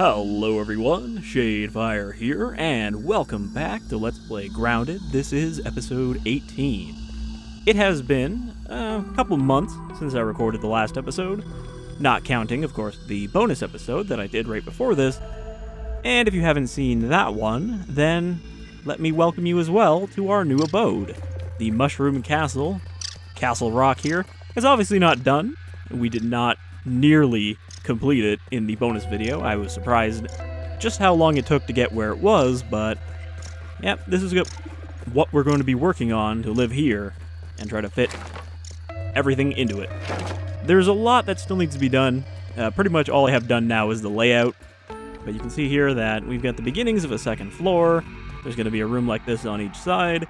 Hello everyone, Shadefyre here, and welcome back to Let's Play Grounded. This is episode 18. It has been a couple months since I recorded the last episode, not counting, of course, the bonus episode that I did right before this. And if you haven't seen that one, then let me welcome you as well to our new abode. The Mushroom Castle, Castle Rock here, is obviously not done. We did not nearly complete it in the bonus video. I was surprised just how long it took to get where it was, but yep, this is what we're going to be working on to live here and try to fit everything into it. There's a lot that still needs to be done. Pretty much all I have done now is the layout, but you can see here that we've got the beginnings of a second floor. There's going to be a room like this on each side,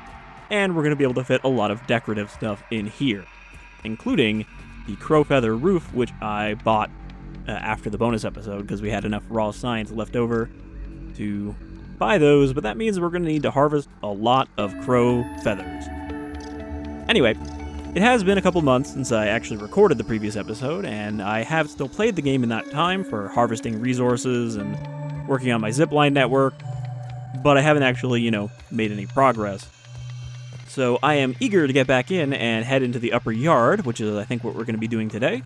and we're going to be able to fit a lot of decorative stuff in here, including the crow feather roof, which I bought after the bonus episode because we had enough raw science left over to buy those, but that means we're going to need to harvest a lot of crow feathers. Anyway, it has been a couple months since I actually recorded the previous episode, and I have still played the game in that time for harvesting resources and working on my zipline network, but I haven't actually, made any progress. So I am eager to get back in and head into the upper yard, which is, I think, what we're going to be doing today.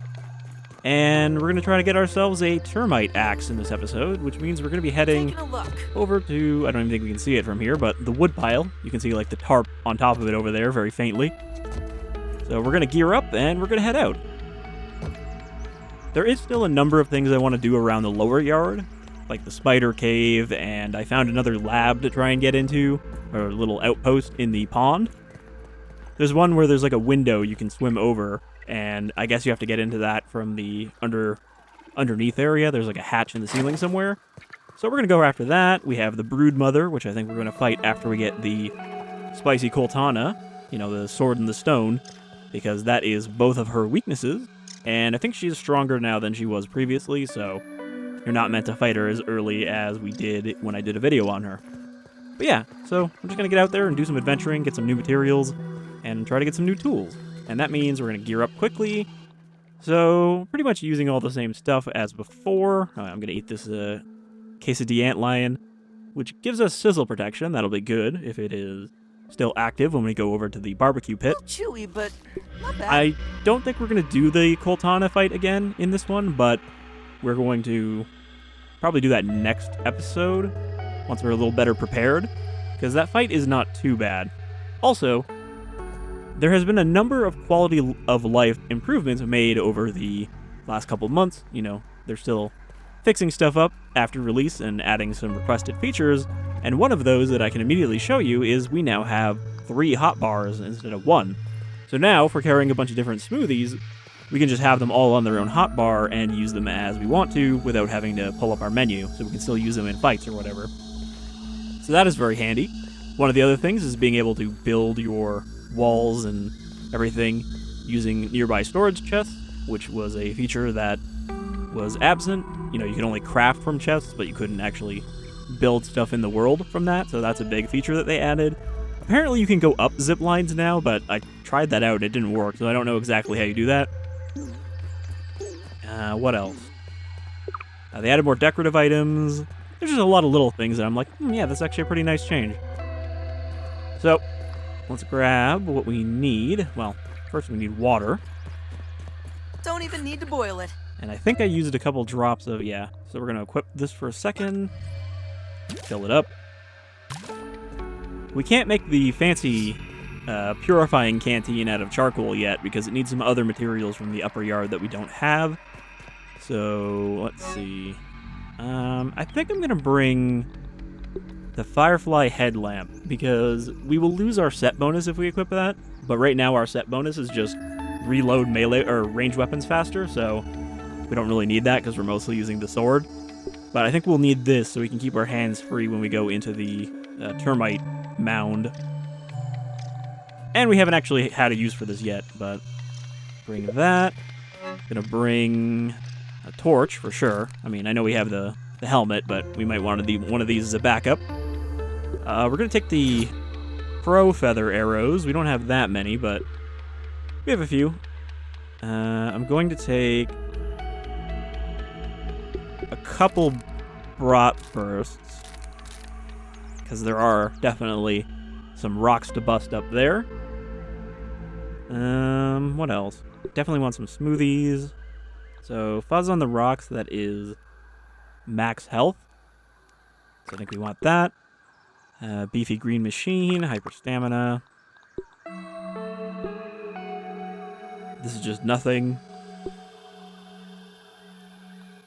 And we're going to try to get ourselves a termite axe in this episode, which means we're going to be heading over to, I don't even think we can see it from here, but the woodpile. You can see like the tarp on top of it over there very faintly. So we're going to gear up and we're going to head out. There is still a number of things I want to do around the lower yard, like the spider cave, and I found another lab to try and get into, or a little outpost in the pond. There's one where there's like a window you can swim over, and I guess you have to get into that from the underneath area. There's like a hatch in the ceiling somewhere. So we're going to go after that. We have the brood mother, which I think we're going to fight after we get the spicy Coltana, the sword and the stone, because that is both of her weaknesses, and I think she's stronger now than she was previously, so you're not meant to fight her as early as we did when I did a video on her. But yeah, so I'm just going to get out there and do some adventuring, get some new materials, and try to get some new tools. And that means we're going to gear up quickly. So pretty much using all the same stuff as before. I'm going to eat this quesadilla antlion, which gives us sizzle protection. That'll be good if it is still active when we go over to the barbecue pit. Chewy, but not bad. I don't think we're going to do the Coltana fight again in this one, but we're going to probably do that next episode once we're a little better prepared, because that fight is not too bad. Also, there has been a number of quality of life improvements made over the last couple months. They're still fixing stuff up after release and adding some requested features, and one of those that I can immediately show you is we now have 3 hotbars instead of 1. So now, for carrying a bunch of different smoothies, we can just have them all on their own hotbar and use them as we want to without having to pull up our menu, so we can still use them in fights or whatever. So that is very handy. One of the other things is being able to build your walls and everything using nearby storage chests, which was a feature that was absent. You can only craft from chests, but you couldn't actually build stuff in the world from that, so that's a big feature that they added. Apparently you can go up zip lines now, but I tried that out, it didn't work, so I don't know exactly how you do that. What else? They added more decorative items. There's just a lot of little things that I'm like, yeah, that's actually a pretty nice change. So, let's grab what we need. Well, first we need water. Don't even need to boil it. And I think I used a couple drops of, yeah. So we're going to equip this for a second. Fill it up. We can't make the fancy purifying canteen out of charcoal yet because it needs some other materials from the upper yard that we don't have. So, let's see. I think I'm going to bring the Firefly headlamp, because we will lose our set bonus if we equip that, but right now our set bonus is just reload melee or range weapons faster, so we don't really need that because we're mostly using the sword. But I think we'll need this so we can keep our hands free when we go into the termite mound. And we haven't actually had a use for this yet, but bring that. Gonna bring a torch for sure. I mean, I know we have the helmet, but we might want one of these as a backup. We're going to take the crow feather arrows. We don't have that many, but we have a few. I'm going to take a couple brought bursts, because there are definitely some rocks to bust up there. What else? Definitely want some smoothies. So fuzz on the rocks, that is max health. So I think we want that. Beefy green machine, hyper stamina. This is just nothing.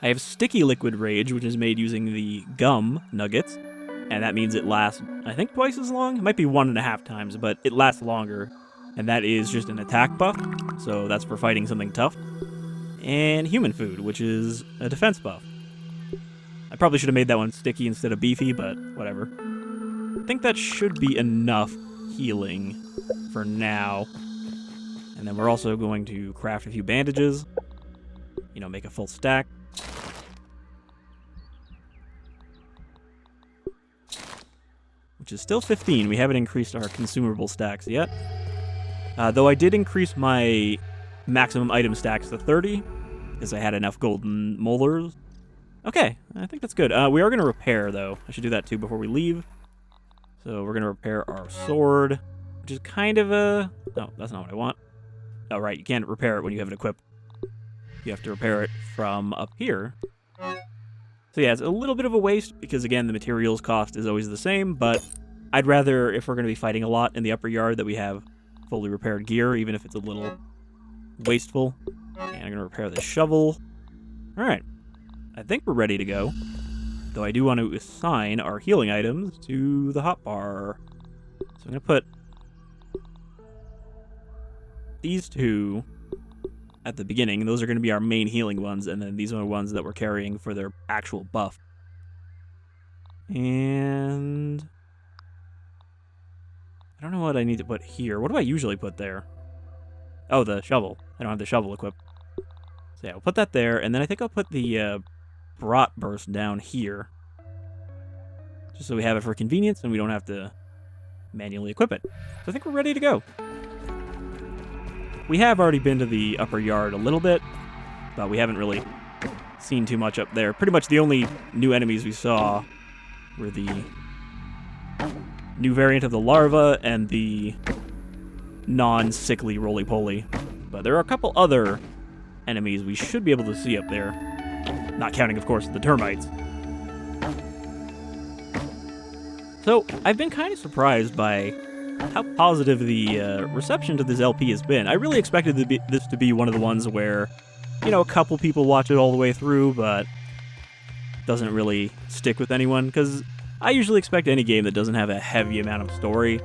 I have sticky liquid rage, which is made using the gum nuggets. And that means it lasts, I think, twice as long. It might be 1.5 times, but it lasts longer. And that is just an attack buff. So that's for fighting something tough. And human food, which is a defense buff. I probably should have made that one sticky instead of beefy, but whatever. I think that should be enough healing for now. And then we're also going to craft a few bandages. You know, make a full stack. Which is still 15. We haven't increased our consumable stacks yet. Though I did increase my maximum item stacks to 30, because I had enough golden molars. Okay, I think that's good. We are going to repair, though. I should do that, too, before we leave. So we're going to repair our sword, which is kind of a... No, that's not what I want. Oh, right, you can't repair it when you have it equipped. You have to repair it from up here. So yeah, it's a little bit of a waste, because, again, the materials cost is always the same, but I'd rather, if we're going to be fighting a lot in the upper yard, that we have fully repaired gear, even if it's a little wasteful. And I'm going to repair the shovel. All right. I think we're ready to go. Though I do want to assign our healing items to the hotbar. So I'm going to put these two at the beginning. Those are going to be our main healing ones, and then these are the ones that we're carrying for their actual buff. And I don't know what I need to put here. What do I usually put there? Oh, the shovel. I don't have the shovel equipped. So yeah, we'll put that there, and then I think I'll put the brought burst down here. Just so we have it for convenience, and we don't have to manually equip it. So I think we're ready to go. We have already been to the upper yard a little bit, but we haven't really seen too much up there. Pretty much the only new enemies we saw were the new variant of the larva and the non-sickly roly-poly. But there are a couple other enemies we should be able to see up there. Not counting, of course, the termites. So, I've been kind of surprised by how positive the reception to this LP has been. I really expected this to be one of the ones where, you know, a couple people watch it all the way through, but doesn't really stick with anyone, because I usually expect any game that doesn't have a heavy amount of story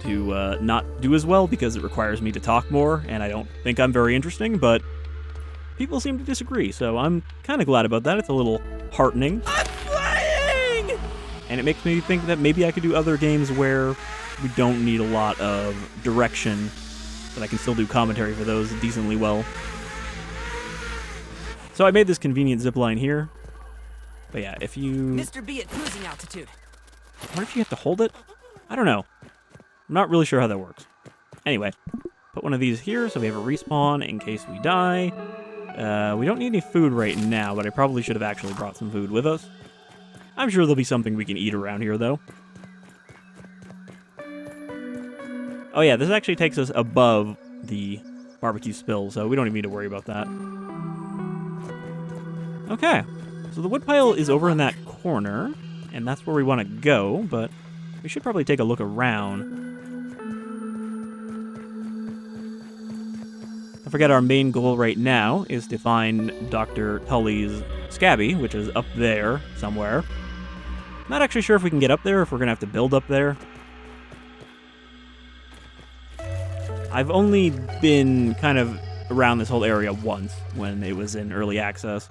to not do as well, because it requires me to talk more, and I don't think I'm very interesting, but people seem to disagree, so I'm kind of glad about that. It's a little heartening. I'm flying! And it makes me think that maybe I could do other games where we don't need a lot of direction, but I can still do commentary for those decently well. So I made this convenient zipline here. But yeah, if you... Mr. B at cruising altitude. I wonder if you have to hold it? I don't know. I'm not really sure how that works. Anyway, put one of these here so we have a respawn in case we die. We don't need any food right now, but I probably should have actually brought some food with us. I'm sure there'll be something we can eat around here, though. Oh yeah, this actually takes us above the BBQ Spill, so we don't even need to worry about that. Okay, so the woodpile is over in that corner, and that's where we want to go, but we should probably take a look around. Don't forget our main goal right now is to find Dr. Tully's SCA.B, which is up there somewhere. Not actually sure if we can get up there, or if we're going to have to build up there. I've only been kind of around this whole area once when it was in early access.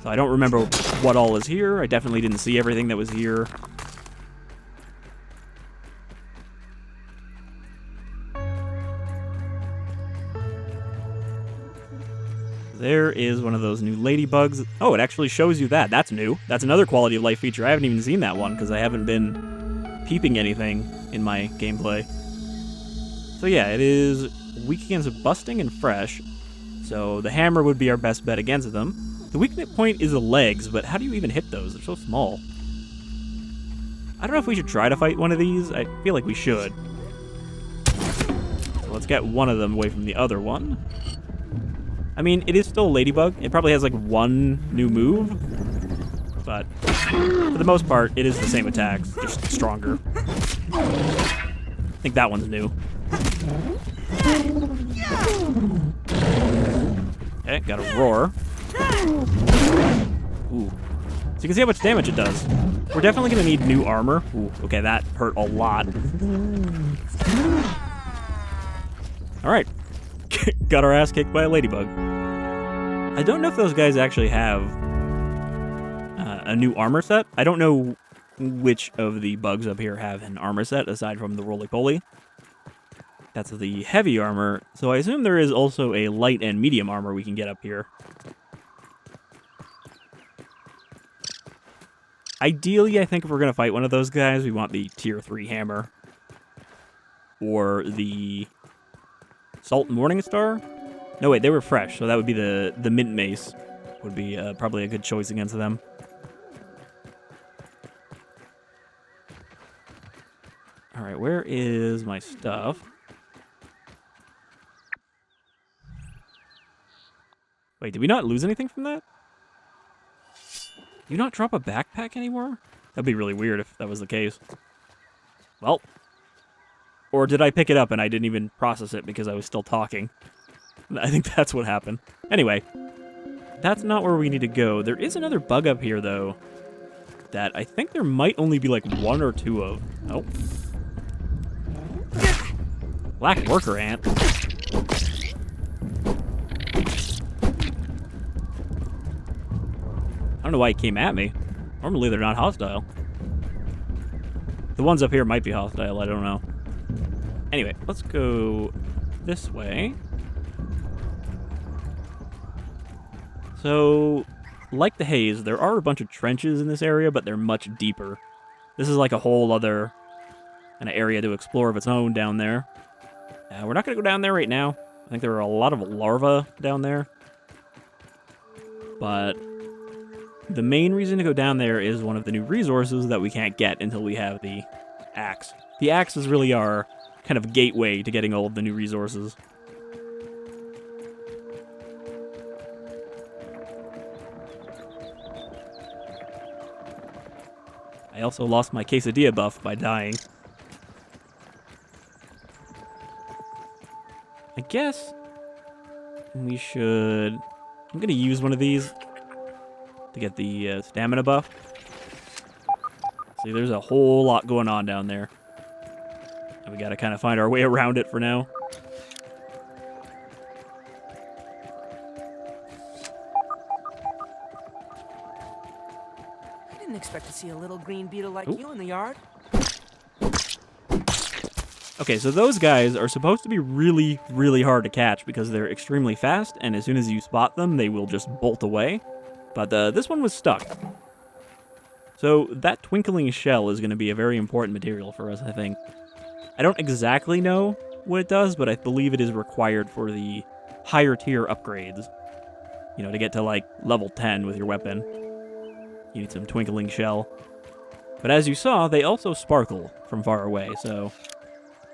So I don't remember what all is here. I definitely didn't see everything that was here. There is one of those new ladybugs. Oh, it actually shows you that. That's new. That's another quality of life feature. I haven't even seen that one because I haven't been peeping anything in my gameplay. So yeah, it is weak against busting and fresh. So the hammer would be our best bet against them. The weak point is the legs, but how do you even hit those? They're so small. I don't know if we should try to fight one of these. I feel like we should. So let's get one of them away from the other one. I mean, it is still a ladybug. It probably has like one new move. But for the most part, it is the same attacks, just stronger. I think that one's new. Okay, got a roar. Ooh. So you can see how much damage it does. We're definitely going to need new armor. Ooh, okay, that hurt a lot. Alright. Got our ass kicked by a ladybug. I don't know if those guys actually have a new armor set. I don't know which of the bugs up here have an armor set aside from the roly-poly. That's the heavy armor, so I assume there is also a light and medium armor we can get up here. Ideally, I think if we're going to fight one of those guys, we want the tier 3 hammer. Or the Salt Morningstar? No, wait, they were fresh, so that would be the mint mace. Would be probably a good choice against them. Alright, where is my stuff? Wait, did we not lose anything from that? Do you not drop a backpack anymore? That'd be really weird if that was the case. Well. Or did I pick it up and I didn't even process it because I was still talking? I think that's what happened. Anyway, that's not where we need to go. There is another bug up here, though, that I think there might only be like one or two of. Oh. Black worker ant. I don't know why he came at me. Normally they're not hostile. The ones up here might be hostile, I don't know. Anyway, let's go this way. So, like the haze, there are a bunch of trenches in this area, but they're much deeper. This is like a whole other kind of area to explore of its own down there. We're not going to go down there right now. I think there are a lot of larvae down there. But the main reason to go down there is one of the new resources that we can't get until we have the axe. The axe is really our kind of gateway to getting all of the new resources. I also lost my quesadilla buff by dying. I guess we should... I'm going to use one of these to get the stamina buff. See, there's a whole lot going on down there. And we got to kind of find our way around it for now. I didn't expect to see a little green beetle like you in the yard. Okay, so those guys are supposed to be really, really hard to catch because they're extremely fast, and as soon as you spot them, they will just bolt away. But this one was stuck. So that twinkling shell is going to be a very important material for us, I think. I don't exactly know what it does, but I believe it is required for the higher tier upgrades. You know, to get to like level 10 with your weapon. You need some twinkling shell. But as you saw, they also sparkle from far away, so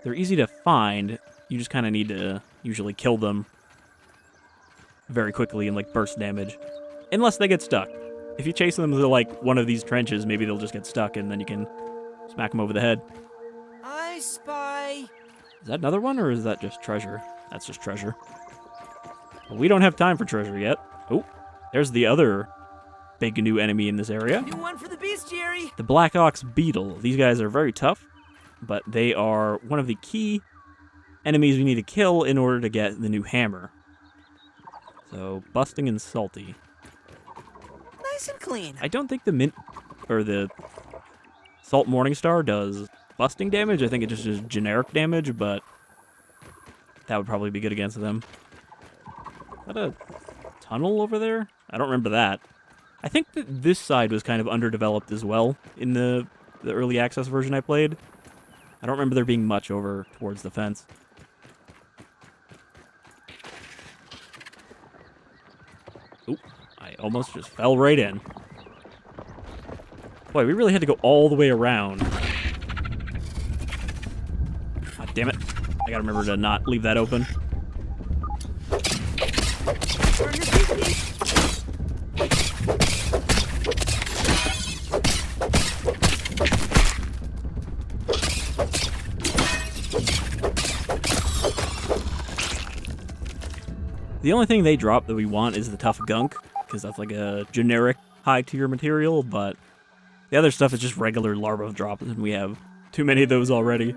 they're easy to find. You just kind of need to usually kill them very quickly and like burst damage. Unless they get stuck. If you chase them to like one of these trenches, maybe they'll just get stuck and then you can smack them over the head. I spy. Is that another one or is that just treasure? That's just treasure. Well, we don't have time for treasure yet. Oh, there's the other big new enemy in this area. New one for the bestiary. The Black Ox Beetle. These guys are very tough, but they are one of the key enemies we need to kill in order to get the new hammer. So, busting and salty. Nice and clean. I don't think the mint or the Salt Morningstar does busting damage. I think it just does generic damage, but that would probably be good against them. Is that a tunnel over there? I don't remember that. I think that this side was kind of underdeveloped as well in the early access version I played. I don't remember there being much over towards the fence. Oop. I almost just fell right in. Boy, we really had to go all the way around. God damn it. I gotta remember to not leave that open. Turn your feet. The only thing they drop that we want is the tough gunk, because that's like a generic high-tier material, but the other stuff is just regular larva drops, and we have too many of those already.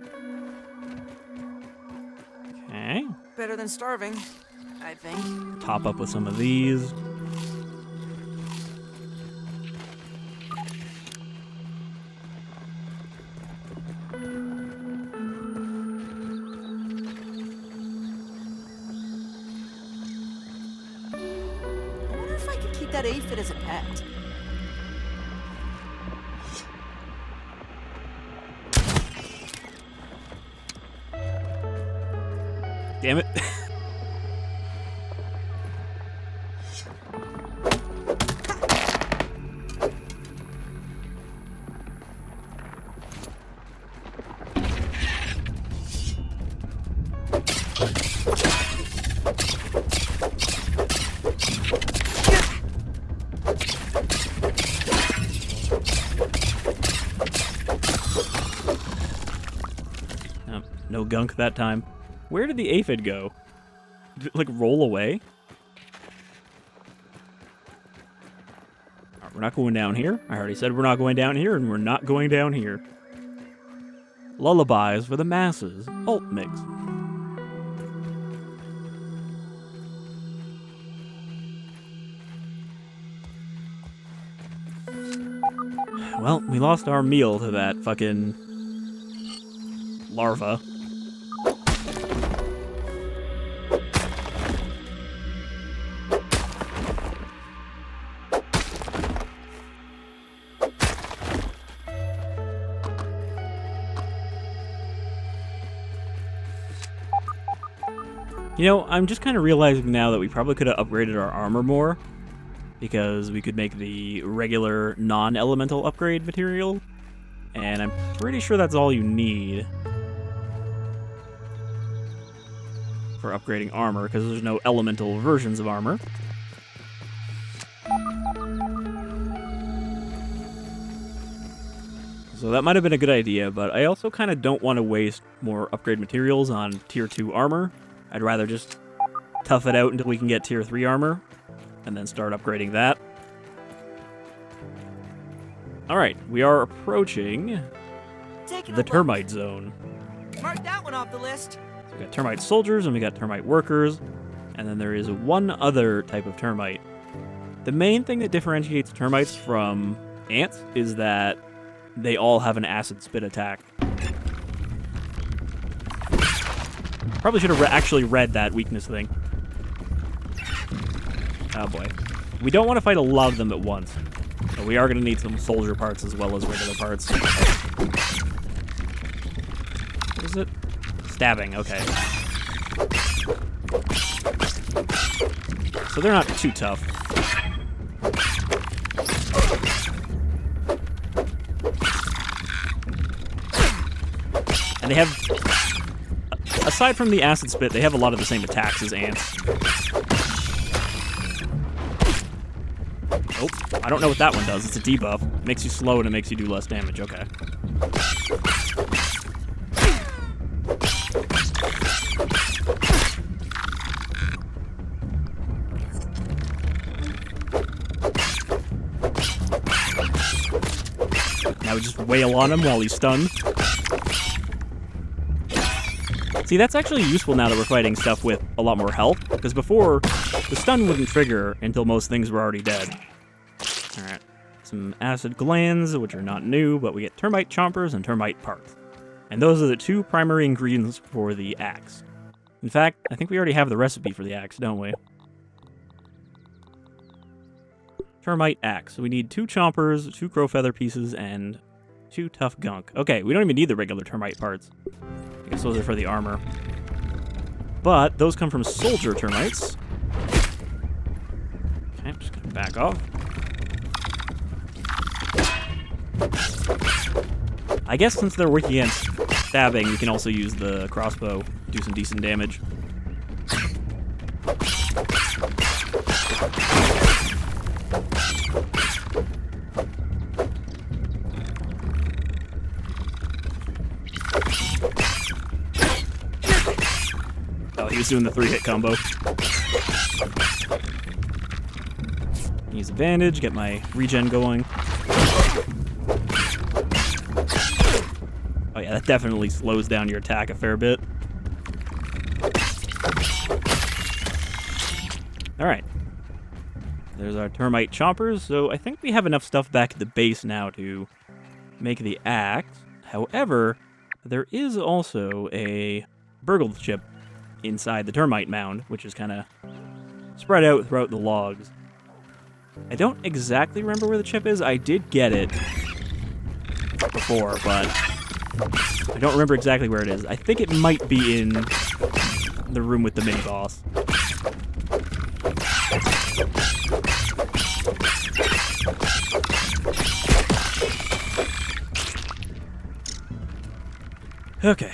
Okay. Better than starving, I think. Top up with some of these. I wonder if I could keep that aphid as a pet. Damn it. No gunk that time. Where did the aphid go? Did it, like, roll away? Alright, we're not going down here. I already said we're not going down here, and we're not going down here. Lullabies for the masses. Alt mix. Well, we lost our meal to that fucking larva. You know, I'm just kind of realizing now that we probably could have upgraded our armor more, because we could make the regular non-elemental upgrade material, and I'm pretty sure that's all you need for upgrading armor, because there's no elemental versions of armor. So that might have been a good idea, but I also kind of don't want to waste more upgrade materials on tier 2 armor. I'd rather just tough it out until we can get tier 3 armor, and then start upgrading that. Alright, we are approaching the termite zone. Mark that one off the list. So we got termite soldiers, and we got termite workers, and then there is one other type of termite. The main thing that differentiates termites from ants is that they all have an acid spit attack. Probably should have actually read that weakness thing. Oh boy. We don't want to fight a lot of them at once. But we are going to need some soldier parts as well as regular parts. What is it? Stabbing, okay. So they're not too tough. And they have... Aside from the acid spit, they have a lot of the same attacks as ants. Oh, I don't know what that one does. It's a debuff. It makes you slow and it makes you do less damage. Okay. Now we just wail on him while he's stunned. See, that's actually useful now that we're fighting stuff with a lot more health, because before, the stun wouldn't trigger until most things were already dead. Alright, some acid glands, which are not new, but we get termite chompers and termite parts. And those are the two primary ingredients for the axe. In fact, I think we already have the recipe for the axe, don't we? Termite axe. So we need 2 chompers, 2 crow feather pieces, and 2 tough gunk. Okay, we don't even need the regular termite parts. I guess those are for the armor. But those come from soldier termites. Okay, I'm just gonna back off. I guess since they're weak against stabbing, we can also use the crossbow, do some decent damage. Oh, he was doing the 3-hit combo. Use advantage, get my regen going. Oh yeah, that definitely slows down your attack a fair bit. Alright. There's our termite chompers, so I think we have enough stuff back at the base now to make the axe. However, there is also a BURG.L chip inside the termite mound, which is kind of spread out throughout the logs. I don't exactly remember where the chip is. I did get it before, but I don't remember exactly where it is. I think it might be in the room with the mini-boss. Okay.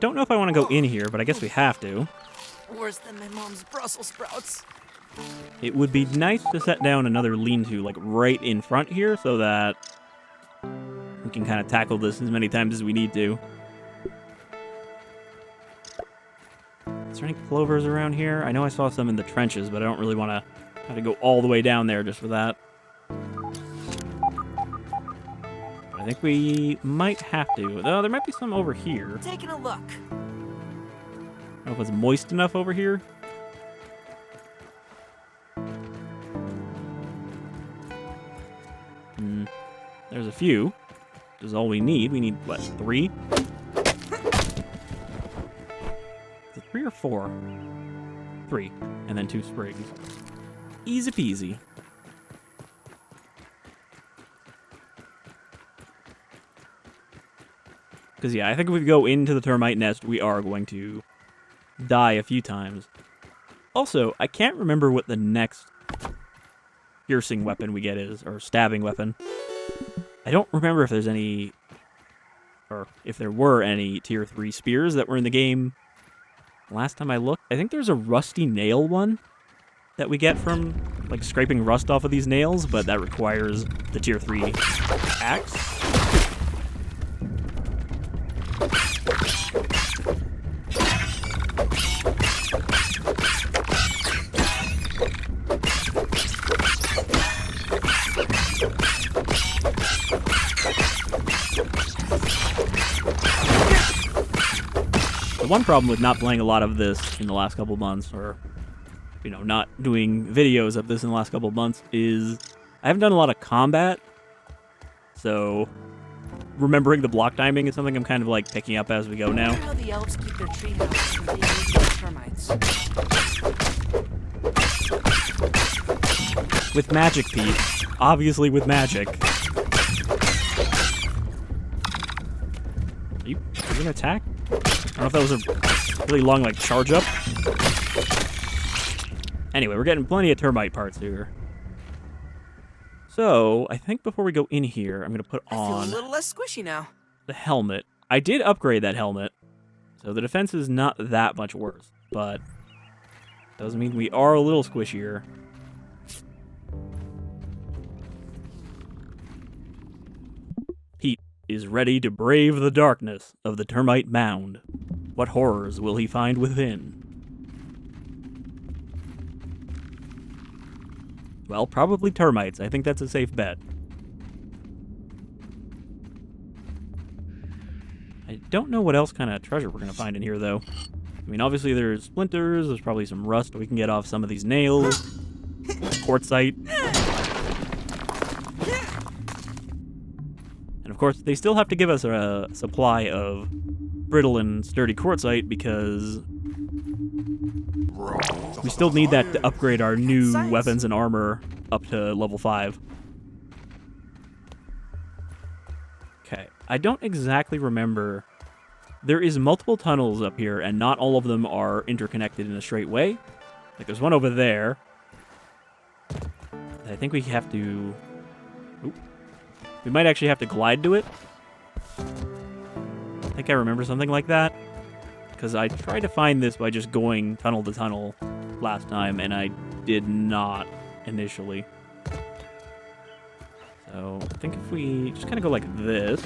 Don't know if I want to go in here, but I guess we have to. Worse than my mom's Brussels sprouts. It would be nice to set down another lean-to, like, right in front here so that we can kind of tackle this as many times as we need to. Is there any clovers around here? I know I saw some in the trenches, but I don't really want to have to go all the way down there just for that. I think we might have to. Though there might be some over here. Taking a look. I don't know if it's moist enough over here. There's a few. Which is all we need. We need, what, 3? Is it 3 or 4? 3. And then 2 sprigs. Easy peasy. Because, yeah, I think if we go into the termite nest, we are going to die a few times. Also, I can't remember what the next piercing weapon we get is, or stabbing weapon. I don't remember if there's any, or if there were any tier 3 spears that were in the game last time I looked. I think there's a rusty nail one that we get from, like, scraping rust off of these nails, but that requires the tier 3 axe. The one problem with not playing a lot of this in the last couple months, or, you know, not doing videos of this in the last couple months, is I haven't done a lot of combat, so remembering the block timing is something I'm kind of, like, picking up as we go now. I wonder how the elves keep their treehouse from being used by termites. With magic, Pete. Obviously with magic. Are you gonna attack? I don't know if that was a really long, like, charge up. Anyway, we're getting plenty of termite parts here. So, I think before we go in here, I'm going to put I feel on a little less squishy now. the helmet. I did upgrade that helmet, so the defense is not that much worse, but doesn't mean we are a little squishier. Pete is ready to brave the darkness of the termite mound. What horrors will he find within? Well, probably termites. I think that's a safe bet. I don't know what else kind of treasure we're going to find in here, though. I mean, obviously there's splinters, there's probably some rust we can get off some of these nails. Quartzite. And of course, they still have to give us a supply of brittle and sturdy quartzite because we still need that to upgrade our new weapons and armor up to level 5. Okay, I don't exactly remember. There is multiple tunnels up here, and not all of them are interconnected in a straight way. Like, there's one over there, I think we have to... Oop. We might actually have to glide to it. I think I remember something like that. Because I tried to find this by just going tunnel to tunnel last time, and I did not initially. So I think if we just kind of go like this.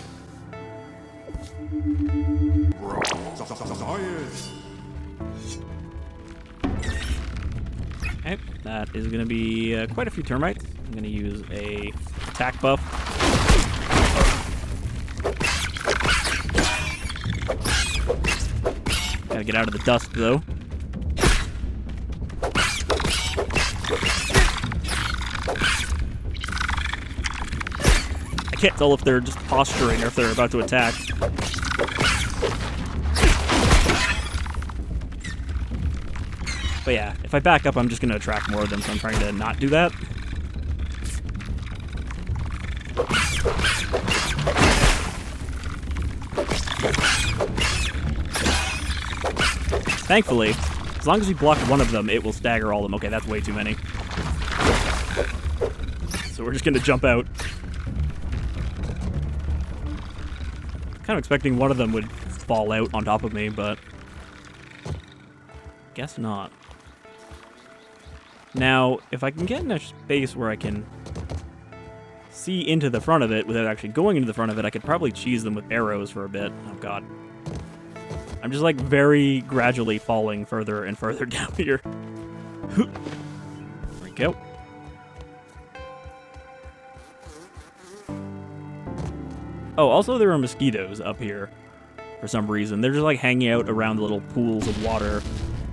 Okay, that is going to be quite a few termites. I'm going to use a attack buff. Gotta get out of the dust, though. I can't tell if they're just posturing or if they're about to attack. But yeah, if I back up, I'm just gonna attract more of them, so I'm trying to not do that. Thankfully, as long as we block one of them, it will stagger all of them. Okay, that's way too many. So we're just going to jump out. Kind of expecting one of them would fall out on top of me, but guess not. Now, if I can get in a space where I can see into the front of it without actually going into the front of it, I could probably cheese them with arrows for a bit. Oh, God. I'm just, like, very gradually falling further and further down here. There we go. Oh, also there are mosquitoes up here for some reason. They're just, like, hanging out around the little pools of water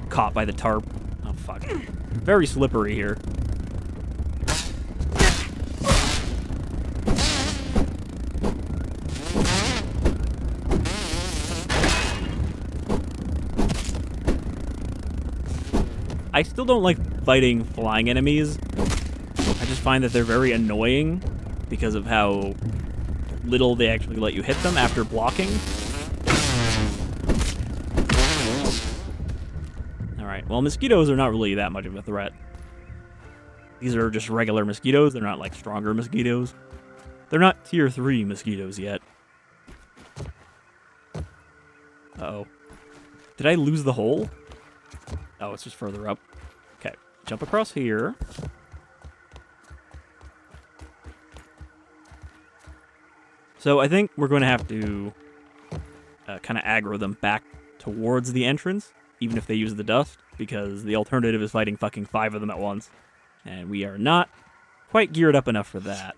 caught by the tarp. Oh, fuck. Very slippery here. I still don't like fighting flying enemies. I just find that they're very annoying because of how little they actually let you hit them after blocking. Alright, well, mosquitoes are not really that much of a threat. These are just regular mosquitoes. They're not like stronger mosquitoes. They're not tier 3 mosquitoes yet. Uh-oh. Did I lose the hole? Oh, it's just further up. Okay, jump across here. So I think we're going to have to kind of aggro them back towards the entrance, even if they use the dust, because the alternative is fighting fucking 5 of them at once. And we are not quite geared up enough for that.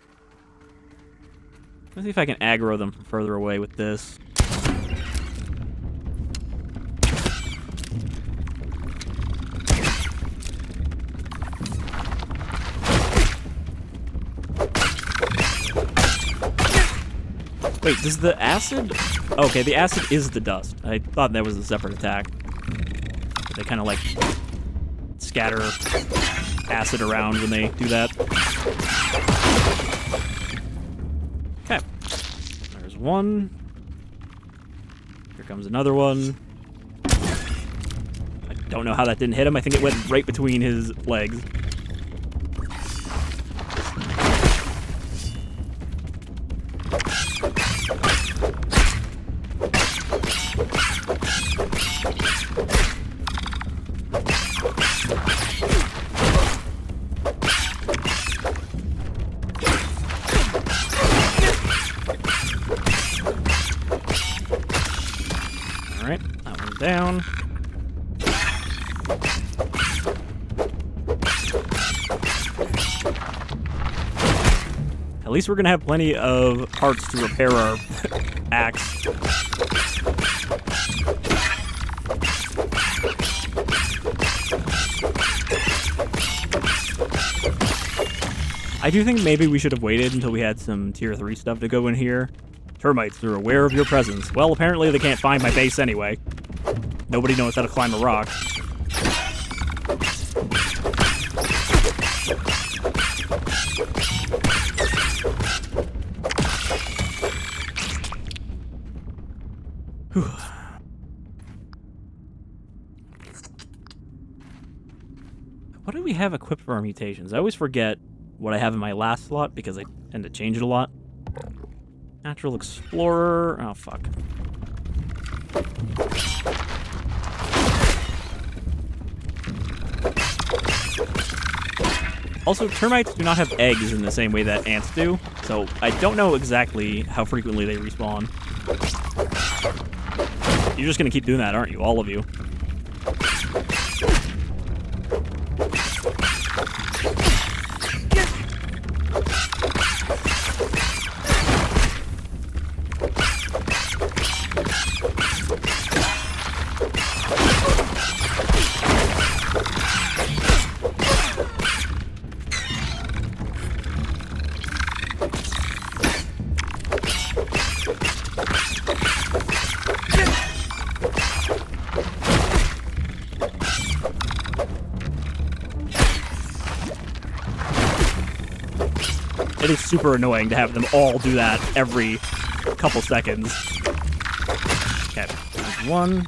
Let's see if I can aggro them from further away with this. Wait, does the acid... Okay, the acid is the dust. I thought that was a separate attack. But they kind of, like, scatter acid around when they do that. Okay. There's one. Here comes another one. I don't know how that didn't hit him. I think it went right between his legs. Alright, that one's down. At least we're gonna have plenty of parts to repair our axe. I do think maybe we should have waited until we had some tier 3 stuff to go in here. Termites, they're aware of your presence. Well, apparently they can't find my base anyway. Nobody knows how to climb a rock. Whew. What do we have equipped for our mutations? I always forget what I have in my last slot because I tend to change it a lot. Natural Explorer. Oh, fuck. Also, termites do not have eggs in the same way that ants do, so I don't know exactly how frequently they respawn. You're just gonna keep doing that, aren't you? All of you. It is super annoying to have them all do that every couple seconds. Okay, there's one.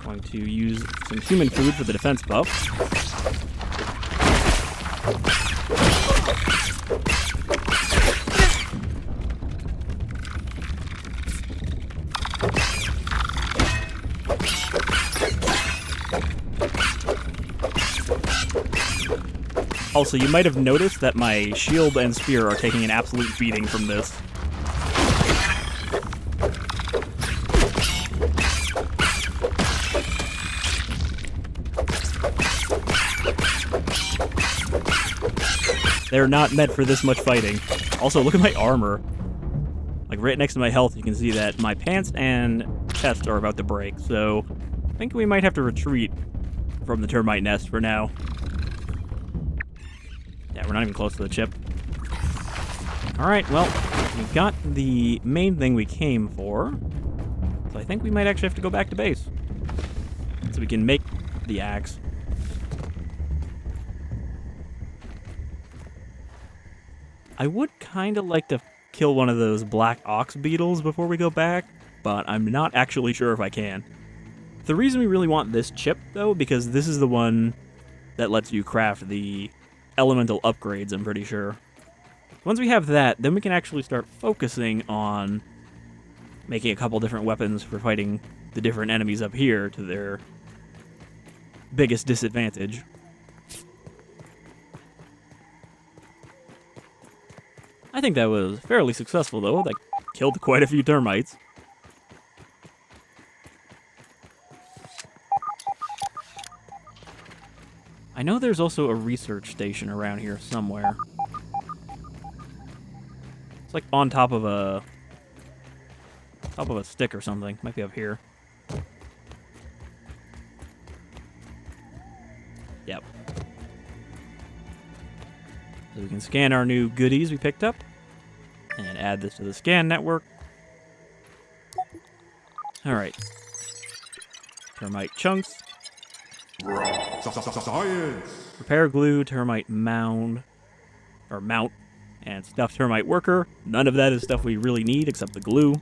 Going to use some human food for the defense buff. Also, you might have noticed that my shield and spear are taking an absolute beating from this. They're not meant for this much fighting. Also, look at my armor. Like, right next to my health, you can see that my pants and chest are about to break, so I think we might have to retreat from the termite nest for now. Yeah, we're not even close to the chip. Alright, well, we got the main thing we came for, so I think we might actually have to go back to base. So we can make the axe. I would kind of like to kill one of those black ox beetles before we go back, but I'm not actually sure if I can. The reason we really want this chip, though, because this is the one that lets you craft the elemental upgrades, I'm pretty sure. Once we have that, then we can actually start focusing on making a couple different weapons for fighting the different enemies up here to their biggest disadvantage. I think that was fairly successful, though. That killed quite a few termites. I know there's also a research station around here somewhere. It's like on top of a stick or something. Might be up here. Yep. So we can scan our new goodies we picked up and add this to the scan network. All right. Termite chunks. Science. Repair glue, termite mount, and stuffed termite worker. None of that is stuff we really need except the glue.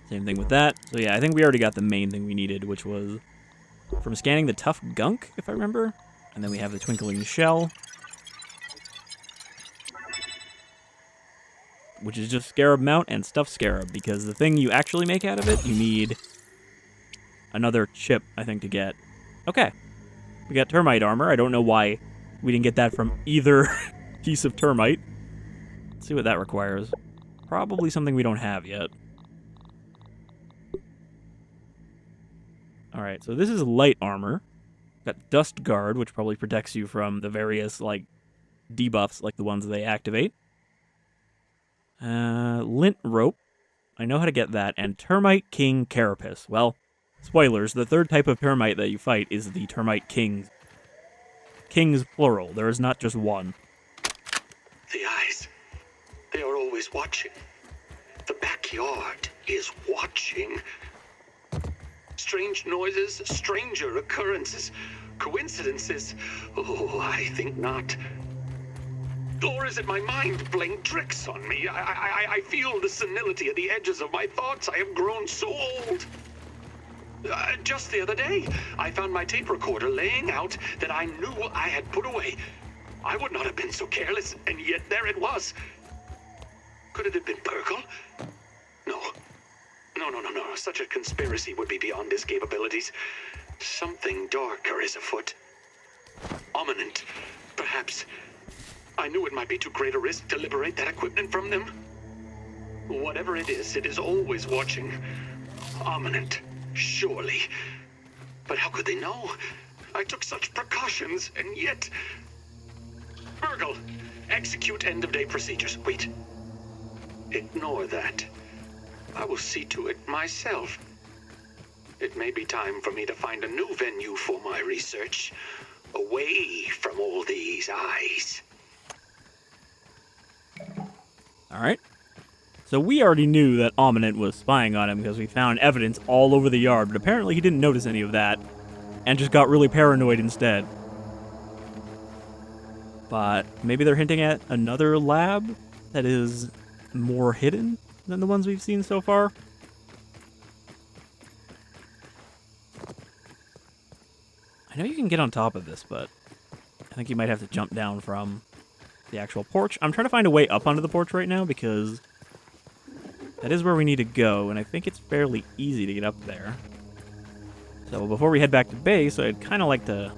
Same thing with that. So yeah, I think we already got the main thing we needed, which was from scanning the tough gunk, if I remember. And then we have the twinkling shell, which is just scarab mount and stuffed scarab, because the thing you actually make out of it, you need another chip, I think, to get. Okay. We got termite armor. I don't know why we didn't get that from either piece of termite. Let's see what that requires. Probably something we don't have yet. Alright, so this is light armor. Got dust guard, which probably protects you from the various, like, debuffs, like the ones they activate. Lint rope. I know how to get that. And termite king carapace. Well, spoilers, the third type of termite that you fight is the termite kings. Kings plural. There is not just one. The eyes. They are always watching. The backyard is watching. Strange noises, stranger occurrences, coincidences. Oh, I think not. Or is it my mind playing tricks on me? I feel the senility at the edges of my thoughts. I have grown so old. Just the other day, I found my tape recorder laying out that I knew I had put away. I would not have been so careless, and yet there it was. Could it have been BURG.L? No. No. Such a conspiracy would be beyond his capabilities. Something darker is afoot. Ominent, perhaps. I knew it might be too great a risk to liberate that equipment from them. Whatever it is always watching. Ominent, surely. But how could they know? I took such precautions, and yet... BURG.L, execute end-of-day procedures. Wait. Ignore that. I will see to it myself. It may be time for me to find a new venue for my research, away from all these eyes. Alright. So we already knew that Ominent was spying on him because we found evidence all over the yard, but apparently he didn't notice any of that, and just got really paranoid instead. But maybe they're hinting at another lab that is more hidden than the ones we've seen so far? I know you can get on top of this, but I think you might have to jump down from the actual porch. I'm trying to find a way up onto the porch right now because that is where we need to go, and I think it's fairly easy to get up there. So before we head back to base, I'd kind of like to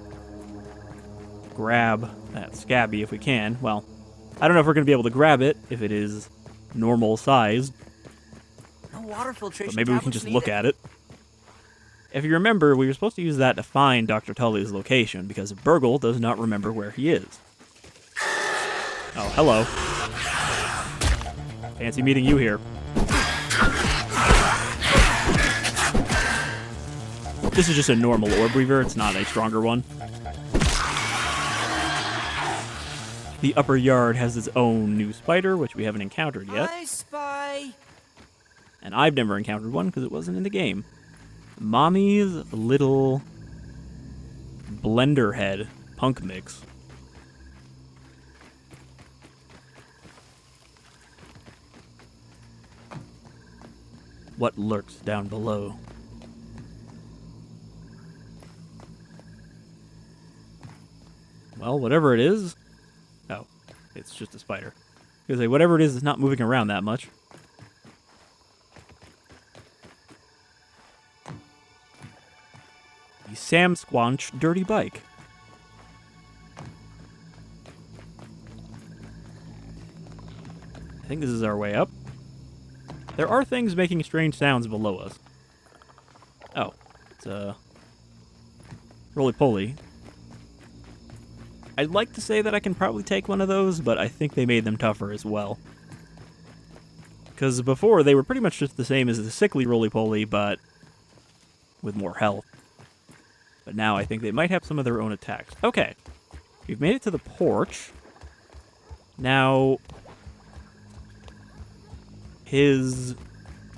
grab that SCA.B if we can. Well, I don't know if we're going to be able to grab it if it is normal sized, No water filtration. but maybe we can just look at it. If you remember, we were supposed to use that to find Dr. Tully's location, because BURG.L does not remember where he is. Oh, hello. Fancy meeting you here. This is just a normal orb weaver, it's not a stronger one. The upper yard has its own new spider, which we haven't encountered yet. I spy. And I've never encountered one because it wasn't in the game. Mommy's little blender head punk mix. What lurks down below? Well, whatever it is... Oh, it's just a spider. I was gonna say, whatever it is, it's not moving around that much. The Sam Squanch dirty bike. I think this is our way up. There are things making strange sounds below us. Oh, it's a roly-poly. I'd like to say that I can probably take one of those, but I think they made them tougher as well. Because before, they were pretty much just the same as the sickly roly-poly, but with more health. But now I think they might have some of their own attacks. Okay, we've made it to the porch. Now, his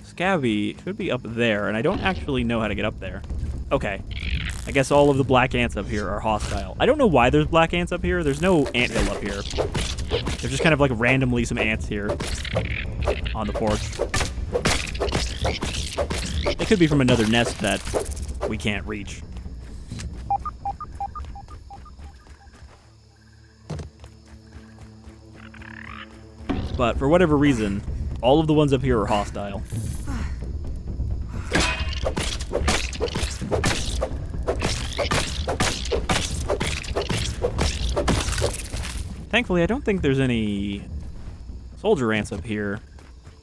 SCA.B should be up there, and I don't actually know how to get up there. Okay, I guess all of the black ants up here are hostile. I don't know why there's black ants up here. There's no anthill up here. There's just kind of like randomly some ants here on the porch. They could be from another nest that we can't reach. But for whatever reason, all of the ones up here are hostile. Thankfully, I don't think there's any soldier ants up here,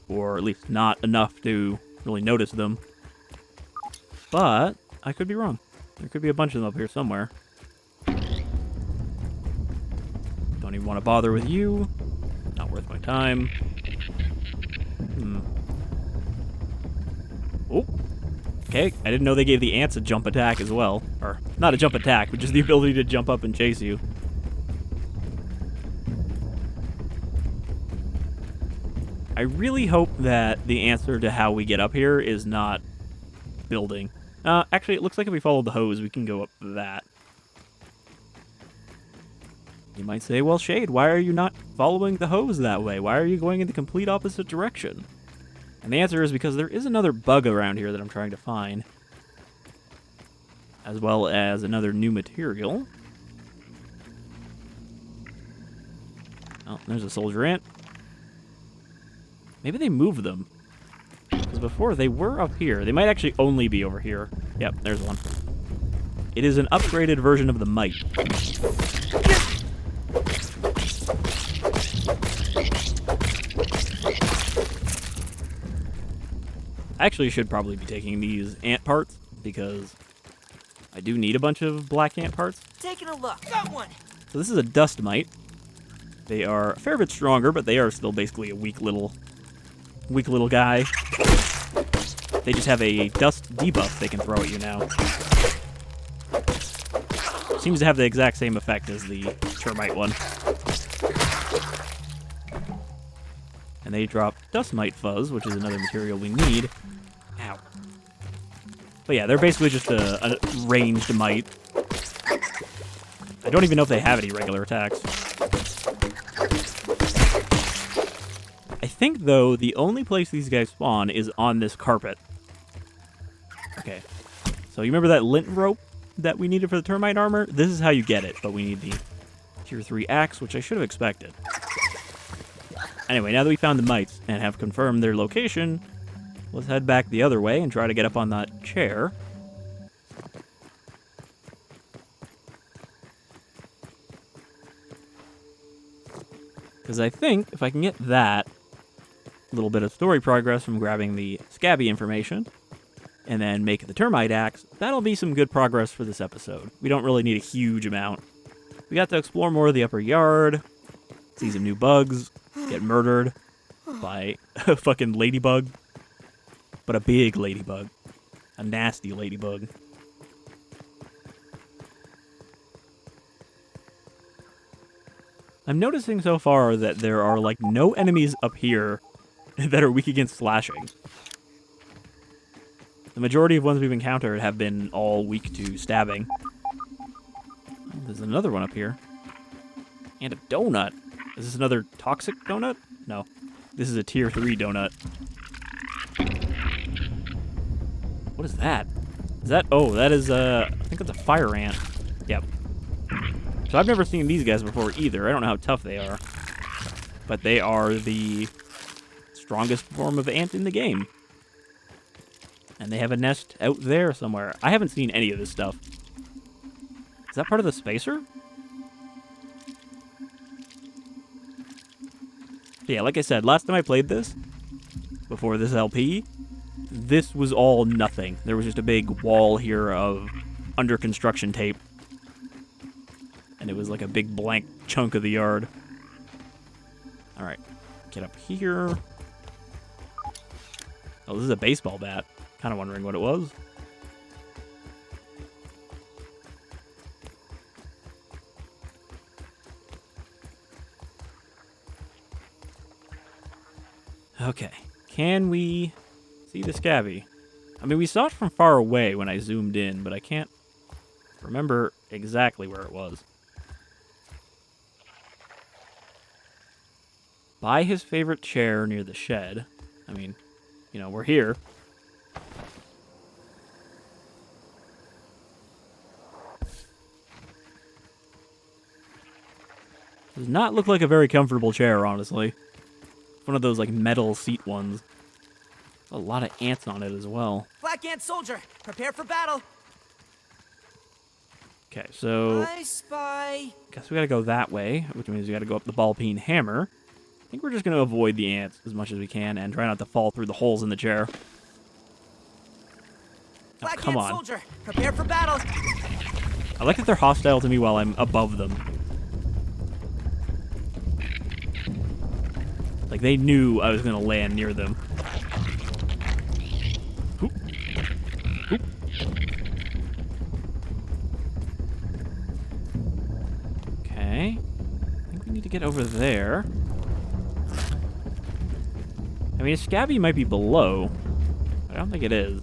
or at least not enough to really notice them. But I could be wrong. There could be a bunch of them up here somewhere. Don't even want to bother with you. Not worth my time. Oh. Okay, I didn't know they gave the ants a jump attack as well. Or, not a jump attack, but just the ability to jump up and chase you. I really hope that the answer to how we get up here is not building. Actually, it looks like if we follow the hose, we can go up that. You might say, well, Shade, why are you not following the hose that way? Why are you going in the complete opposite direction? And the answer is because there is another bug around here that I'm trying to find, as well as another new material. Oh, there's a soldier ant. Maybe they moved them. Because before, they were up here. They might actually only be over here. Yep, there's one. It is an upgraded version of the mite. I actually should probably be taking these ant parts, because I do need a bunch of black ant parts. Taking a look. Got one. So this is a dust mite. They are a fair bit stronger, but they are still basically a weak little guy. They just have a dust debuff they can throw at you now. Seems to have the exact same effect as the termite one. And they drop dust mite fuzz, which is another material we need. Ow. But yeah, they're basically just a ranged mite. I don't even know if they have any regular attacks. I think, though, the only place these guys spawn is on this carpet. Okay. So you remember that lint rope that we needed for the termite armor? This is how you get it, but we need the tier 3 axe, which I should have expected. Anyway, now that we found the mites and have confirmed their location, let's head back the other way and try to get up on that chair. Because I think if I can get that little bit of story progress from grabbing the SCA.B information and then make the termite axe, that'll be some good progress for this episode. We don't really need a huge amount. We got to explore more of the upper yard, see some new bugs, get murdered by a fucking ladybug. But a big ladybug. A nasty ladybug. I'm noticing so far that there are, like, no enemies up here that are weak against slashing. The majority of ones we've encountered have been all weak to stabbing. Oh, there's another one up here. And a donut. Is this another toxic donut? No. This is a tier 3 donut. What is that? Is that... Oh, that is, I think that's a fire ant. Yep. So I've never seen these guys before either. I don't know how tough they are. But they are the strongest form of ant in the game. And they have a nest out there somewhere. I haven't seen any of this stuff. Is that part of the spacer? Yeah, like I said, last time I played this, before this LP, this was all nothing. There was just a big wall here of under construction tape. And it was like a big blank chunk of the yard. Alright, get up here. Oh, this is a baseball bat. Kind of wondering what it was. Okay, can we see the SCA.B? I mean, we saw it from far away when I zoomed in, but I can't remember exactly where it was. By his favorite chair near the shed. I mean, you know, we're here. Does not look like a very comfortable chair, honestly. One of those, like, metal seat ones. A lot of ants on it as well. Black ant soldier, prepare for battle. Okay, so... I spy. Guess we gotta go that way, which means we gotta go up the ball-peen hammer. I think we're just gonna avoid the ants as much as we can and try not to fall through the holes in the chair. Oh, Black come ant on. soldier, prepare for battle. I like that they're hostile to me while I'm above them. Like, they knew I was gonna land near them. Oop. Oop. Okay. I think we need to get over there. I mean, SCA.B might be below, but I don't think it is.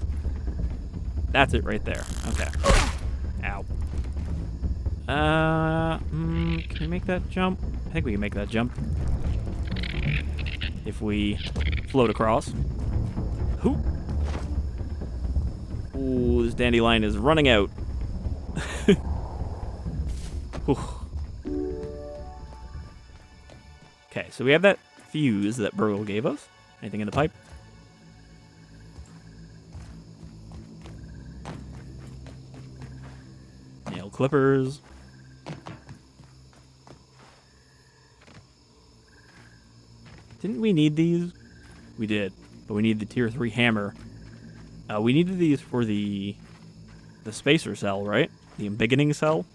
That's it right there. Okay. Ow. Can we make that jump? I think we can make that jump. If we float across. Ooh. Ooh, this dandelion is running out. Okay, so we have that fuse that BURG.L gave us. Anything in the pipe? Nail clippers. Didn't we need these? We did, but we need the tier 3 hammer. We needed these for the spacer cell, right? The embiggening cell.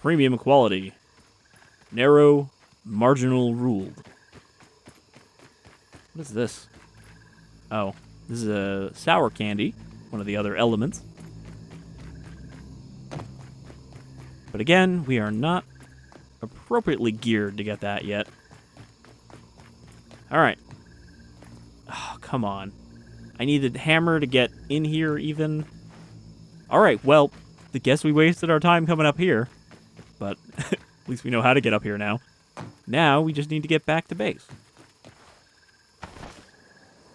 Premium quality. Narrow, marginal ruled. What is this? Oh, this is a sour candy, one of the other elements. But again, we are not appropriately geared to get that yet. Alright. Oh, come on. I needed hammer to get in here even. Alright, well, I guess we wasted our time coming up here. But at least we know how to get up here now. Now we just need to get back to base.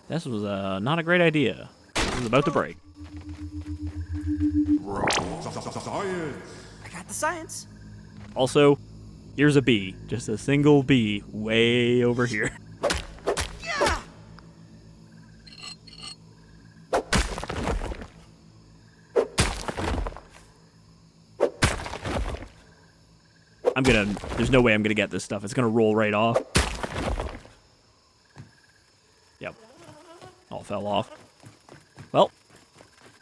This was not a great idea. This is about to break. I got the science. Also, here's a bee. Just a single bee way over here. Yeah! There's no way I'm gonna get this stuff. It's gonna roll right off. Yep. All fell off. Well,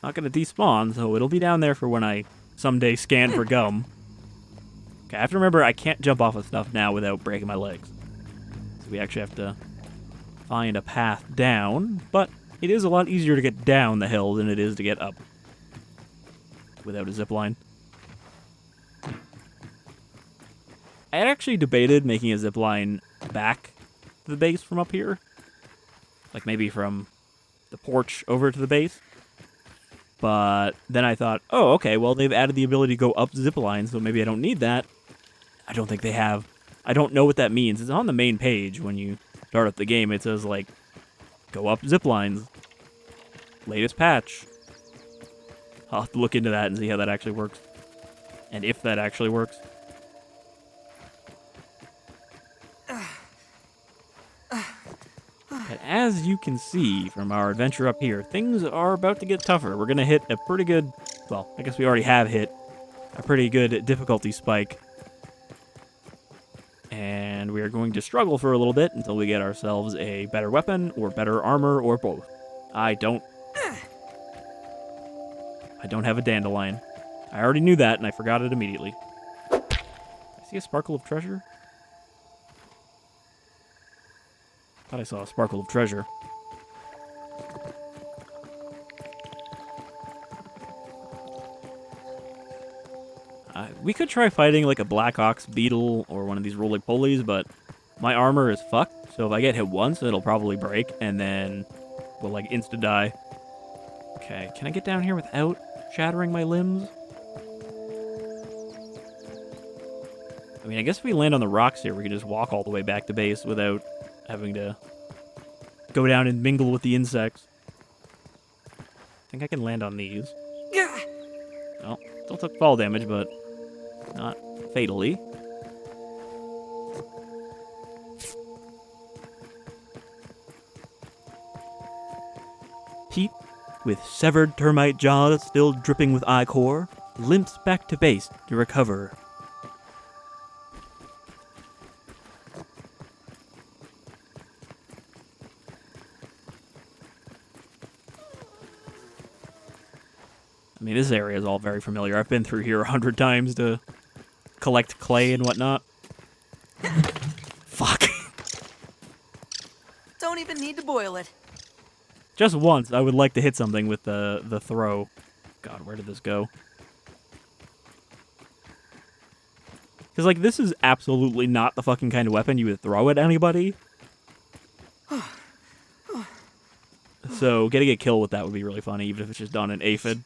not gonna despawn, so it'll be down there for when I someday scan for gum. Okay, I have to remember I can't jump off of stuff now without breaking my legs. So we actually have to find a path down, but it is a lot easier to get down the hill than it is to get up without a zipline. I had actually debated making a zipline back to the base from up here. Like maybe from the porch over to the base. But then I thought, oh, okay, well, they've added the ability to go up ziplines, so maybe I don't need that. I don't think they have. I don't know what that means. It's on the main page when you start up the game. It says, like, go up ziplines. Latest patch. I'll have to look into that and see how that actually works. And if that actually works. But as you can see from our adventure up here, things are about to get tougher. We're going to hit a pretty good, well, I guess we already have hit a pretty good difficulty spike. And we are going to struggle for a little bit until we get ourselves a better weapon or better armor or both. I don't have a dandelion. I already knew that and I forgot it immediately. I see a sparkle of treasure. Thought I saw a sparkle of treasure. We could try fighting like a Black Ox beetle or one of these roly-polies, but my armor is fucked, so if I get hit once, it'll probably break, and then we'll like insta-die. Okay, can I get down here without shattering my limbs? I mean, I guess if we land on the rocks here, we can just walk all the way back to base without having to go down and mingle with the insects. I think I can land on these. Well, still took fall damage, but not fatally. Pete, with severed termite jaws still dripping with ichor, limps back to base to recover. I mean, this area is all very familiar. I've been through here 100 times to collect clay and whatnot. Fuck. Don't even need to boil it. Just once, I would like to hit something with the throw. God, where did this go? Because, like, this is absolutely not the fucking kind of weapon you would throw at anybody. So getting a kill with that would be really funny, even if it's just on an aphid.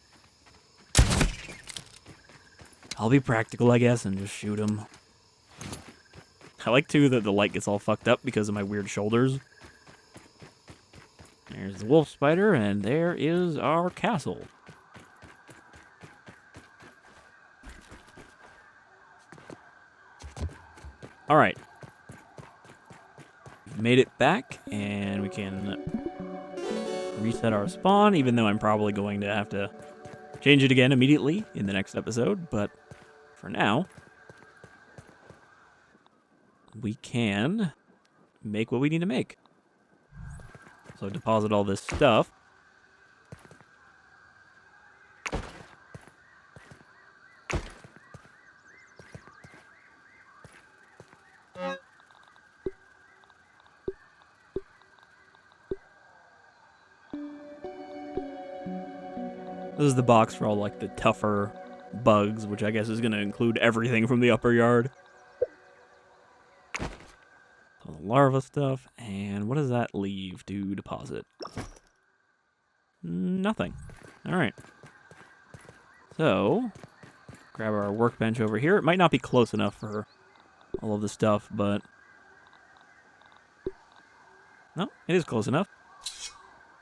I'll be practical, I guess, and just shoot him. I like, too, that the light gets all fucked up because of my weird shoulders. There's the wolf spider, and there is our castle. Alright. We've made it back, and we can reset our spawn, even though I'm probably going to have to change it again immediately in the next episode, but for now, we can make what we need to make. So deposit all this stuff. This is the box for all, like, the tougher bugs, which I guess is going to include everything from the upper yard. All the larva stuff, and what does that leave to deposit? Nothing. Alright. So, grab our workbench over here. It might not be close enough for all of the stuff, but... no, it is close enough.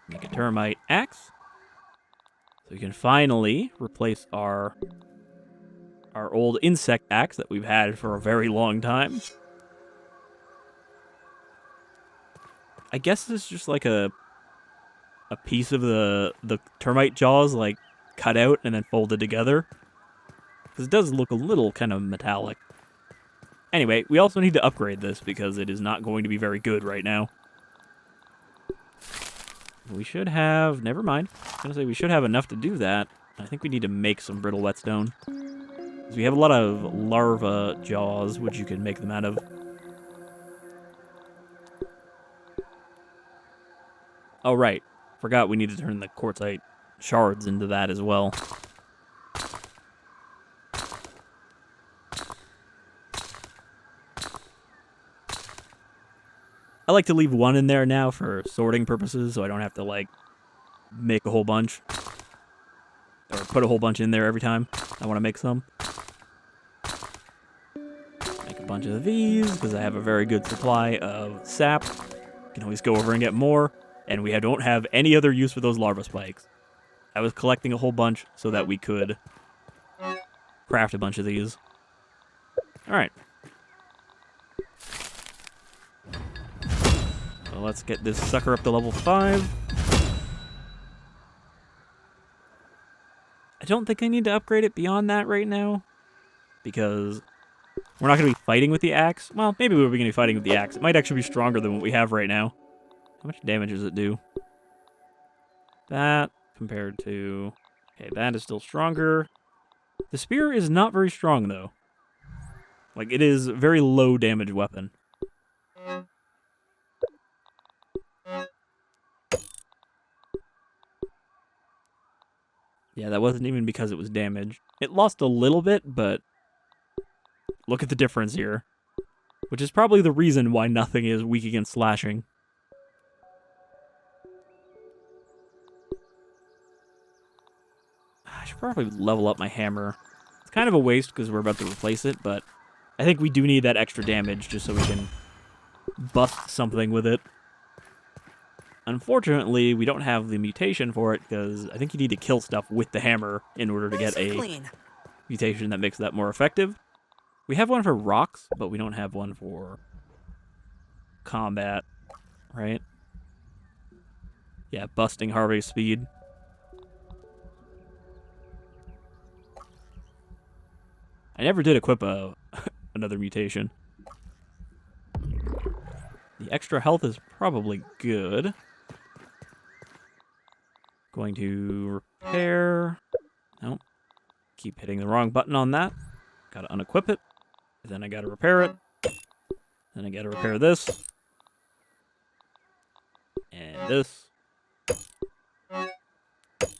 Make a termite axe. So we can finally replace our old insect axe that we've had for a very long time. I guess this is just like a piece of the termite jaws, like, cut out and then folded together. Because it does look a little kind of metallic. Anyway, we also need to upgrade this because it is not going to be very good right now. We should have... never mind. I was going to say we should have enough to do that. I think we need to make some brittle whetstone. Because we have a lot of larva jaws, which you can make them out of. Oh, right. Forgot we need to turn the quartzite shards into that as well. I like to leave one in there now for sorting purposes, so I don't have to, like, make a whole bunch. Or put a whole bunch in there every time I want to make some. Make a bunch of these, because I have a very good supply of sap. Can always go over and get more. And we don't have any other use for those larva spikes. I was collecting a whole bunch so that we could craft a bunch of these. Alright. So let's get this sucker up to level 5. I don't think I need to upgrade it beyond that right now. Because we're not going to be fighting with the axe. Well, maybe we're going to be fighting with the axe. It might actually be stronger than what we have right now. How much damage does it do? That compared to... okay, that is still stronger. The spear is not very strong, though. Like, it is a very low damage weapon. Yeah, that wasn't even because it was damaged. It lost a little bit, but look at the difference here. Which is probably the reason why nothing is weak against slashing. I should probably level up my hammer. It's kind of a waste because we're about to replace it, but I think we do need that extra damage just so we can bust something with it. Unfortunately, we don't have the mutation for it because I think you need to kill stuff with the hammer in order to get a mutation that makes that more effective. We have one for rocks, but we don't have one for combat, right? Yeah, busting Harvey's speed. I never did equip another mutation. The extra health is probably good. Going to repair. Nope. Keep hitting the wrong button on that. Gotta unequip it. Then I gotta repair it. Then I gotta repair this. And this.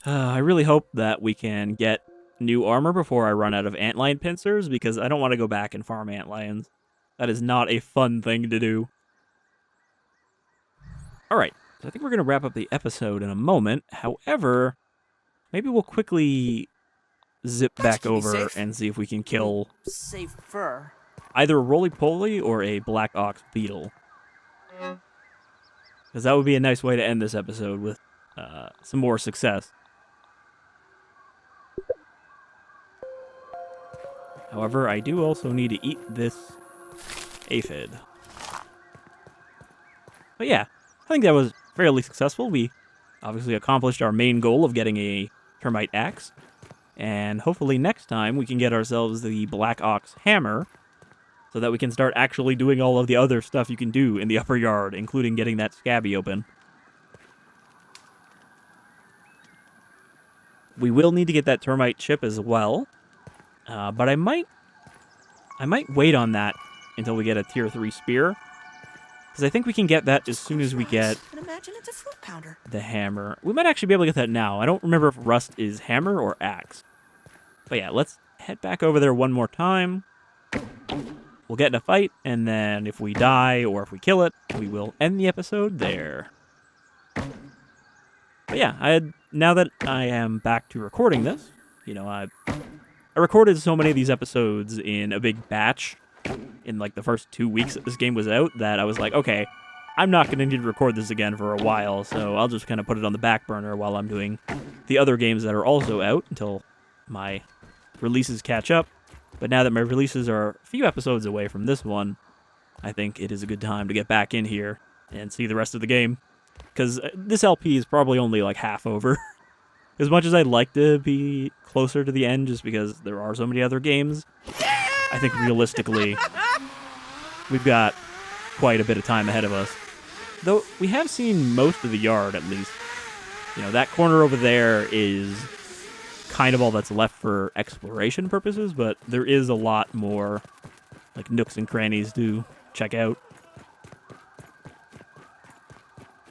I really hope that we can get new armor before I run out of antlion pincers, because I don't want to go back and farm antlions. That is not a fun thing to do. Alright, So I think we're going to wrap up the episode in a moment. However, maybe we'll quickly zip back keep me over safe. and see if we can kill Safe fur. either a roly-poly or a black ox beetle. Because that would be a nice way to end this episode with some more success. However, I do also need to eat this aphid. But yeah, I think that was fairly successful. We obviously accomplished our main goal of getting a termite axe. And hopefully next time we can get ourselves the black ox hammer so that we can start actually doing all of the other stuff you can do in the upper yard, including getting that SCA.B open. We will need to get that termite chip as well, but I might wait on that until we get a tier 3 spear, because I think we can get that as soon as we get And imagine it's a fruit pounder. the hammer. We might actually be able to get that now. I don't remember if rust is hammer or axe. But yeah, let's head back over there one more time. We'll get in a fight, and then if we die or if we kill it, we will end the episode there. But yeah, now that I am back to recording this, you know, I recorded so many of these episodes in a big batch in like the first 2 weeks that this game was out that I was like, okay, I'm not going to need to record this again for a while, so I'll just kind of put it on the back burner while I'm doing the other games that are also out until my releases catch up. But now that my releases are a few episodes away from this one, I think it is a good time to get back in here and see the rest of the game. Because this LP is probably only like half over. As much as I'd like to be closer to the end just because there are so many other games, I think realistically, we've got quite a bit of time ahead of us. Though we have seen most of the yard, at least. You know, that corner over there is kind of all that's left for exploration purposes, but there is a lot more like nooks and crannies to check out.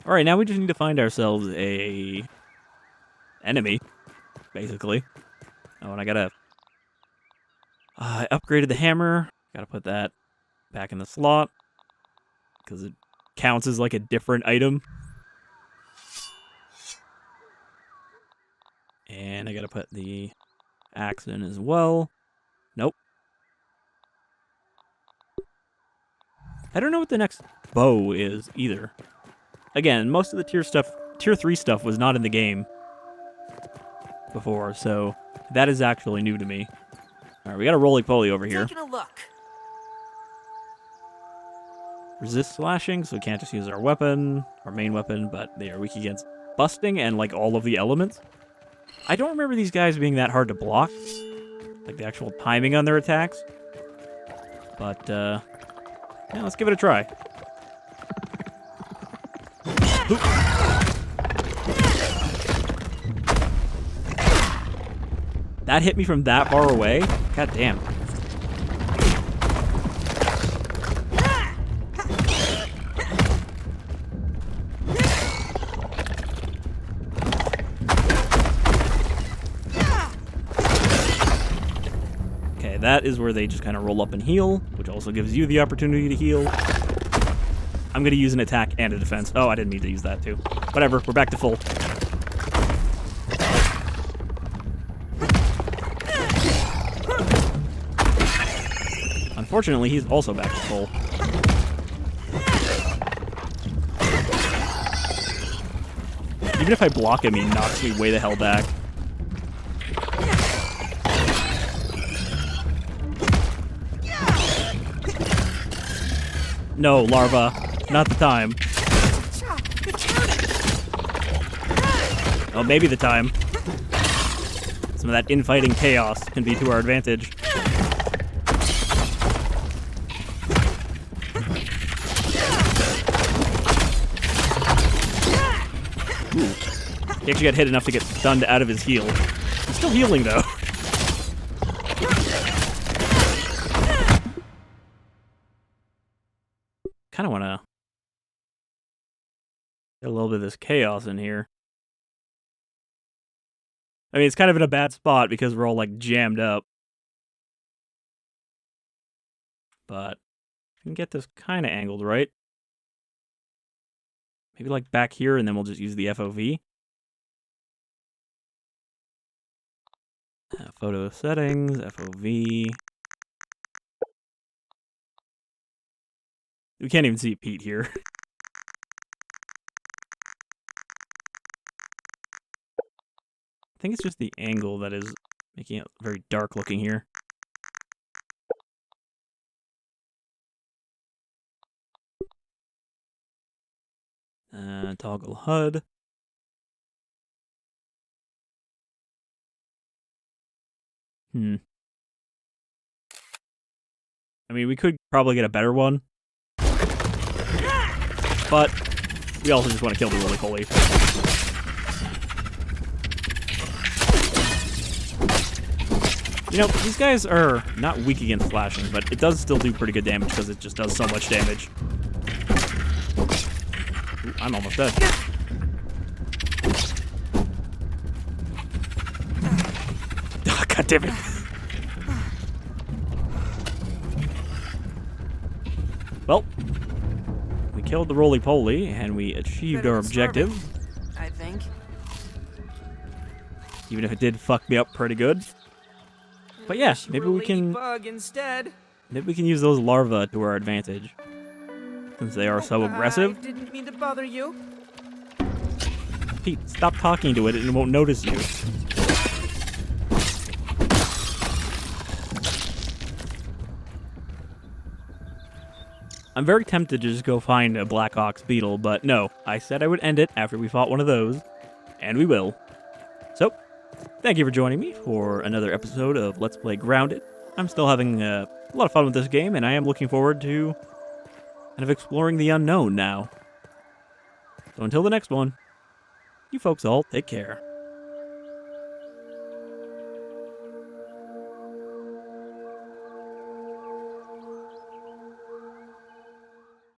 All right, now we just need to find ourselves a enemy, basically. Oh, and I upgraded the hammer. Gotta put that back in the slot because it counts as like a different item. And I gotta put the axe in as well. Nope. I don't know what the next bow is either. Again, most of the tier 3 stuff was not in the game before, so that is actually new to me. Alright, we got a roly-poly over here. Taking a look. Resist slashing, so we can't just use our weapon, our main weapon, but they are weak against busting and like all of the elements. I don't remember these guys being that hard to block, like the actual timing on their attacks. But, yeah, let's give it a try. That hit me from that far away? God damn. Okay, that is where they just kind of roll up and heal, which also gives you the opportunity to heal. I'm going to use an attack and a defense. Oh, I didn't need to use that too. Whatever, we're back to full. Unfortunately, he's also back to full. Even if I block him, he knocks me way the hell back. No, larva. Not the time. Oh, maybe the time. Some of that infighting chaos can be to our advantage. Ooh. He actually got hit enough to get stunned out of his heal. He's still healing, though. Kind of want to get a little bit of this chaos in here. I mean, it's kind of in a bad spot because we're all, like, jammed up. But I can get this kind of angled right. Maybe like back here, and then we'll just use the FOV. Photo settings, FOV. We can't even see Pete here. I think it's just the angle that is making it very dark looking here. Toggle HUD. I mean, we could probably get a better one. But we also just want to kill the roly-poly. You know, these guys are not weak against flashing, but it does still do pretty good damage because it just does so much damage. Ooh, I'm almost dead. Oh, God damn it. Well, we killed the roly-poly, and we achieved our objective. I think. Even if it did fuck me up pretty good. But yeah, maybe we can... Ladybug instead. Maybe we can use those larvae to our advantage. Since they are so aggressive. I didn't mean to bother you. Pete, stop talking to it and it won't notice you. I'm very tempted to just go find a Black Ox beetle, but no, I said I would end it after we fought one of those, and we will. So, thank you for joining me for another episode of Let's Play Grounded. I'm still having a lot of fun with this game, and I am looking forward to kind of exploring the unknown now. So until the next one, you folks all take care.